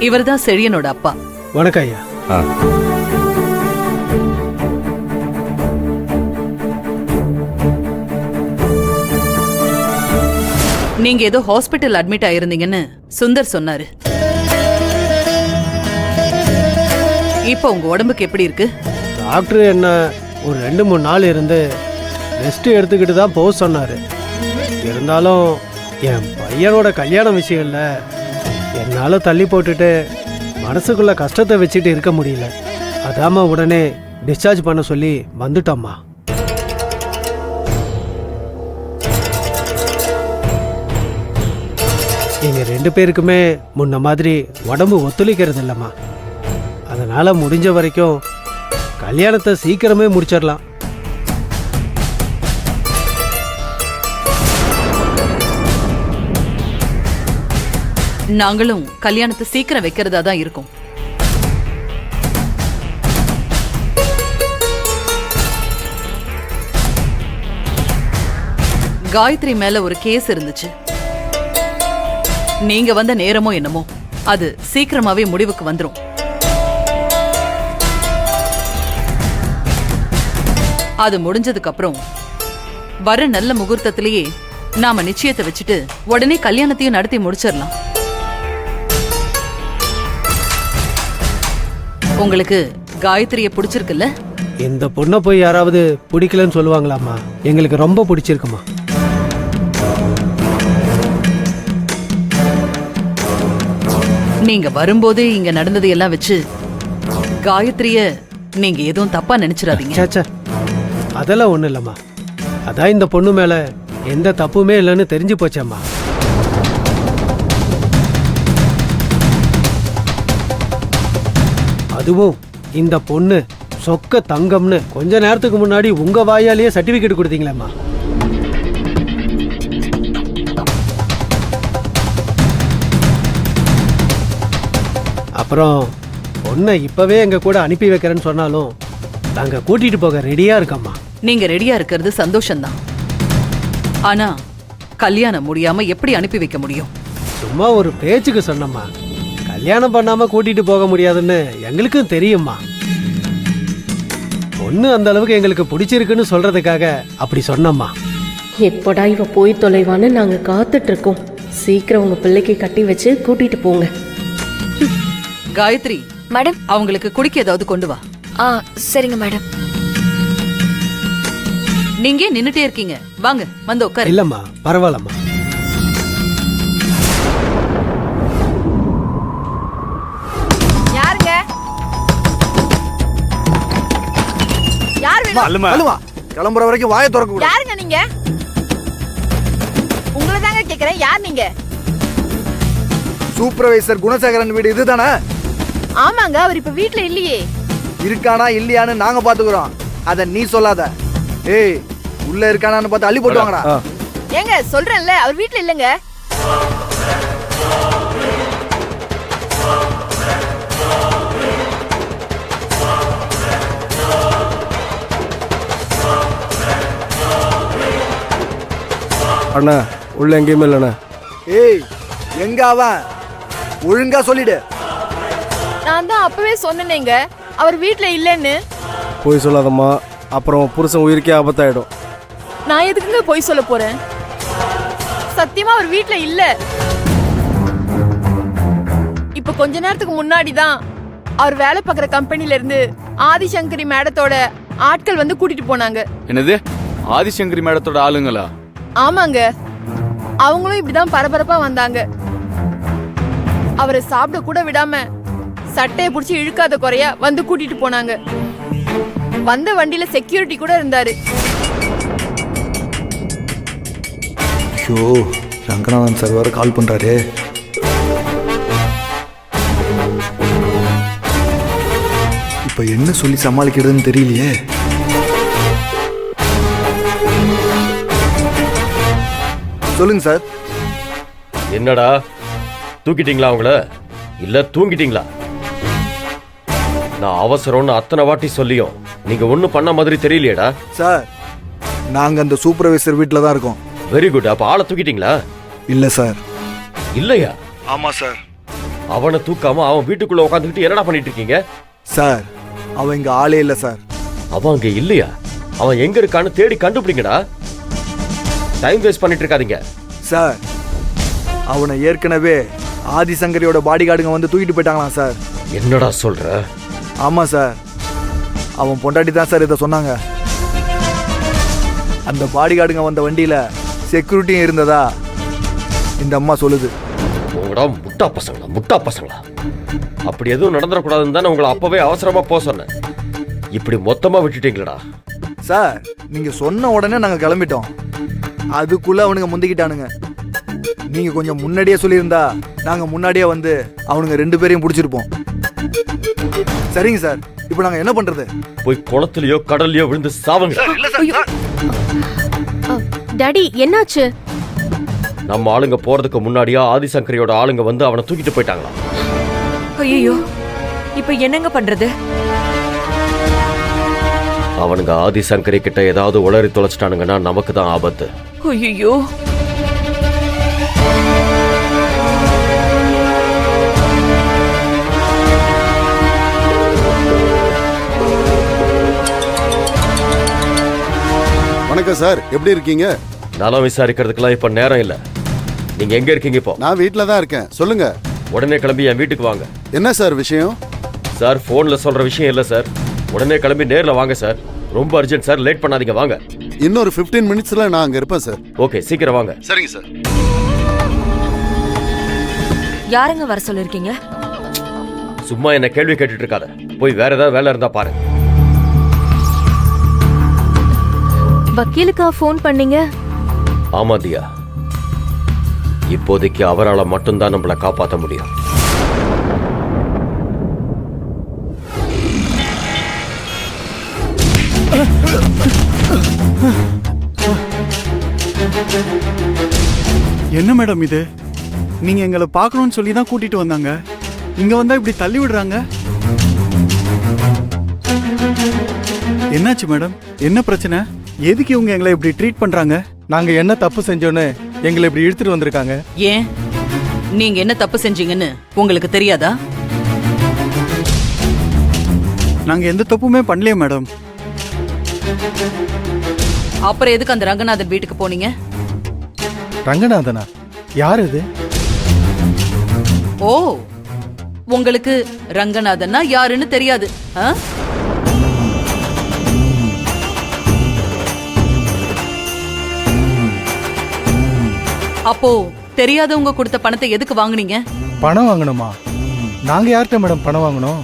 இவர்தான் செழியனோட அப்பா. வணக்கம் ஐயா. நீங்க ஏதோ ஹாஸ்பிட்டல் அட்மிட் ஆயிருந்தீங்கன்னு சுந்தர் சொன்னாரு. இப்போ உங்க உடம்புக்கு எப்படி இருக்கு? டாக்டர் என்ன ஒரு 2-3 நாள் இருந்து ரெஸ்ட் எடுத்துக்கிட்டு தான் போக சொன்னாரு. இருந்தாலும் என் பையனோட கல்யாண விஷயம்ல என்னால் தள்ளி போட்டுட்டு மனசுக்குள்ள கஷ்டத்தை வச்சுட்டு இருக்க முடியல. அதாம உடனே டிஸ்சார்ஜ் பண்ண சொல்லி வந்துட்டோம்மா. எங்க 2 பேருக்குமே முன்ன மாதிரி உடம்பு ஒத்துழைக்கிறது இல்லைம்மா. அதனால முடிஞ்ச வரைக்கும் கல்யாணத்தை சீக்கிரமே முடிச்சிடலாம். நாங்களும் கல்யாணத்தை சீக்கிரம் வைக்கிறதா தான் இருக்கும். காயத்ரி மேல ஒரு கேஸ் இருந்துச்சு. நீங்க வந்த நேரமோ என்னமோ அது சீக்கிரமாவே முடிவுக்கு வந்துரும். அது முடிஞ்சதுக்கு அப்புறம் வர நல்ல முகூர்த்தத்திலேயே நாம நிச்சயத்தை வச்சுட்டு உடனே கல்யாணத்தையும் நடத்தி முடிச்சிடலாம். உங்களுக்கு காயத்ரிய பிடிச்சிருக்குல்ல? இந்த பொண்ணை போய் யாராவது பிடிக்கலன்னு சொல்லுவாங்களாம்மா? எங்களுக்கு ரொம்ப பிடிச்சிருக்குமா. நீங்க வரும்போதே இங்க நடந்தது எல்லாம் வச்சு காயத்ரிய நீங்க எதுவும் தப்பா நினைச்சிடாதீங்க. சாச்சா, அதெல்லாம் ஒண்ணும் இல்லம்மா. அதான் இந்த பொண்ணு மேல எந்த தப்புமே இல்லைன்னு தெரிஞ்சு போச்சம்மா. அதுவும் இந்த பொண்ணு சொக்க தங்கம்னு கொஞ்ச நேரத்துக்கு முன்னாடி உங்க வாயாலேயே சர்டிபிகேட் கொடுத்தீங்களேம்மா. அப்புறம் பொண்ணை இப்பவே எங்க கூட அனுப்பி வைக்கிறேன்னு சொன்னாலும் நாங்க கூட்டிட்டு போக ரெடியா இருக்கம்மா. நீங்க ரெடியா இருக்கிறது சந்தோஷம்தான். ஆனா கல்யாணம் முடியாம எப்படி அனுப்பி வைக்க முடியும்? சும்மா ஒரு பேச்சுக்கு சொன்னம்மா. கல்யாணம் பண்ணாம கூட்டிட்டு போக முடியாதுன்னு எங்களுக்கும் தெரியுமா. பொண்ணு அந்த அளவுக்கு எங்களுக்கு பிடிச்சிருக்குன்னு சொல்றதுக்காக அப்படி சொன்னம்மா. எப்படா இவ போய் தொலைவான்னு நாங்க காத்துட்டு இருக்கோம். சீக்கிரம் உங்க பிள்ளைக்கு கட்டி வச்சு கூட்டிட்டு போங்க. காயத்ரி மேடம், அவங்களுக்கு குடிக்க ஏதாவது கொண்டு வா. சரிங்க மேடம். நீங்க நின்னுட்டே இருக்கீங்க, வாங்க வந்து உட்காரு. இல்லம்மா, பரவாயில்லம்மா. யாருங்க? யார் வேணும்? கிளம்புற வரைக்கும் வாயை திறக்க கூடாது. யாருங்க நீங்க? உங்களை தாங்க கேக்குறேன். யார் நீங்க? சூப்பர்வைசர் குணசேகரன் வீடு இதுதானே? ஆமாங்க, அவர் இப்ப வீட்ல இல்லையே. இருக்கானா இல்லையான்னு நாங்க பாத்துக்கிறோம், அத நீ சொல்லாத. ஏய், உள்ள இருக்கானான்னு பார்த்து அள்ளி போட்டுவாங்கடா. ஏங்க சொல்றேன்ல, அவர் வீட்ல இல்லங்க. அண்ணா உள்ள எங்கேயுமே இல்லைண்ணா. ஏய், எங்க அவன்? ஒழுங்கா சொல்லிடு. நான் தான் அப்பவே சொன்னேங்க அவர் வீட்ல இல்லன்னு. போய் சொல்லாதம்மா, அப்புறம் புருஷன் உயிருக்கே ஆபத்தாயிடும். நான் எதுக்குங்க போய் சொல்ல போறேன்? சத்தியமா அவர் வீட்ல இல்ல. இப்ப கொஞ்ச நேரத்துக்கு முன்னாடி தான் அவர் வேலை பார்க்குற கம்பெனில இருந்து ஆதிசங்கரி மேடத்தோட ஆட்கள் வந்து கூட்டிட்டு போனாங்க. என்னது, ஆதிசங்கரி மேடத்தோட ஆளுங்களா? ஆமாங்க, அவங்களும் இப்படிதான் பரபரப்பா வந்தாங்க. அவரை சாப்பிட கூட விடாம சட்டையை பிடிச்சி இழுக்காத குறையா வந்து கூட்டிட்டு போனாங்க. வந்த வண்டியில செக்யூரிட்டி கூட இருந்தாரு. ஐயோ, ரங்கநாதன் சார் வேற கால் பண்றாரு. இப்ப என்ன சொல்லி சமாளிக்கிறதுன்னு தெரியலையே. சொல்லுங்க சார். என்னடா, தூக்கிட்டீங்களா அவங்கள இல்ல தூங்கிட்டீங்களா? நான் அவசரம்னு அத்தனை வாட்டி சொல்லியும் நீங்க ஒண்ணும் பண்ண மாதிரி தெரியலையேடா. சார், நாங்க அந்த சூப்பர்வைசர் வீட்டில் தான் இருக்கோம். Very good. அப்ப ஆளை தூக்கிட்டீங்களா? இல்ல சார். இல்லையா? ஆமா சார். அவனை தூக்காம அவன் வீட்டுக்குள்ள உட்காந்துக்கிட்டு என்னடா பண்ணிட்டு இருக்கீங்க? சார் அவன் இங்க ஆளே இல்லை சார். அவன் அங்க இல்லையா? அவன் எங்க இருக்கான்னு தேடி கண்டுபிடிங்கடா. டைம் வேஸ்ட் பண்ணிட்டு இருக்காதீங்க. சார் அவனை ஏற்கனவே ஆதிசங்கரியோட பாடி கார்டுங்க வந்து தூக்கிட்டு போயிட்டாங்களாம் சார். என்னடா சொல்ற? ஆமா சார், அவன் பொண்டாட்டி தான் சார் இதை சொன்னாங்க. அந்த பாடி கார்டுங்க வந்த வண்டியில செக்யூரிட்டியும் இருந்ததா இந்த அம்மா சொல்லுது. உங்களா முட்டா பசங்களா. அப்படி எதுவும் நடந்துடக்கூடாதுன்னு தானே உங்களை அப்பவே அவசரமா போக சொன்னேன். இப்படி மொத்தமா விட்டுட்டீங்களா? சார் நீங்க சொன்ன உடனே நாங்க கிளம்பிட்டோம். அதுக்குள்ள அவனுங்க முந்திக்கிட்டானுங்க. நீங்க கொஞ்சம் முன்னாடியே சொல்லியிருந்தா நாங்க முன்னாடியே வந்து அவனுங்க 2 பேரையும் பிடிச்சிருப்போம். சரிங்க சார், இப்போ நாங்க என்ன பண்றது? போய் குளத்துலயோ கடல்லயோ விழுந்து சாவுங்க. டாடி என்னாச்சு? நம்ம ஆளுங்க போறதுக்கு முன்னாடியா ஆதிசங்கரியோட ஆளுங்க வந்து அவனை தூக்கிட்டு போயிட்டாங்களா? ஐயோ, இப்ப என்னங்க பண்றது? அவனுங்க ஆதிசங்கரி கிட்ட ஏதாவது உளறி தொலைச்சிட்டானுங்கன்னா நமக்கு தான் ஆபத்து. ஐயோ, வணக்கம் சார், எப்படி இருக்கீங்க? நலம் விசாரிக்கிறதுக்கெல்லாம் இப்ப நேரம் இல்ல. நீங்க எங்க இருக்கீங்க இப்போ? நான் வீட்டில் தான் இருக்கேன். சொல்லுங்க. உடனே கிளம்பி என் வீட்டுக்கு வாங்க. என்ன சார் விஷயம்? சார் போன்ல சொல்ற விஷயம் இல்ல சார். உடனே கிளம்பி நேர்ல வாங்க சார். ரொம்ப அர்ஜென்ட் சார், லேட் பண்ணாதீங்க, வாங்க. இன்னொரு 15 மினிட்ஸ்ல நான் அங்க இருப்பேன் சார். ஓகே, சீக்கிரம் வாங்க. சரிங்க சார். யாருங்க வர சொல்லிருக்கீங்க? சும்மா என்ன கேள்வி கேட்டுட்டு இருக்காத. போய் வேற ஏதாவது வேலை இருந்தா பாரு. வக்கீலுக்கா ஃபோன் பண்ணீங்க? ஆமா தியா, இப்போதைக்கு அவரால் மட்டும்தான் நம்மளை காப்பாற்ற முடியும். என்ன மேடம் இது? நீங்க எங்களை பார்க்கணும்னு சொல்லி தான் கூட்டிட்டு வந்தாங்க. இங்க வந்தா இப்படி தள்ளி விடுறாங்க. என்னாச்சு மேடம்? என்ன பிரச்சனை? எதுக்கு இவங்க எங்களை இப்படி ட்ரீட் பண்றாங்க? நாங்க என்ன தப்பு செஞ்சோன்னு எங்களை இப்படி இழுத்துட்டு வந்திருக்காங்க. ஏன் நீங்க என்ன தப்பு செஞ்சீங்கன்னு உங்களுக்கு தெரியாதா? நாங்க எந்த தப்புமே பண்ணலையே மேடம். அப்புறம் எதுக்கு அந்த ரங்கநாதன் வீட்டுக்கு போனீங்க? ரங்கநாதனா? யார் இது? ஓ, உங்களுக்கு ரங்கநாதன்னா யாருன்னு தெரியாது. ஆ? அப்போ தெரியாதவங்க கொடுத்த பணத்தை எதுக்கு வாங்குனீங்க? பணம் வாங்கணுமா? நாங்க யார்கிட்ட மேடம் பணம் வாங்கணும்?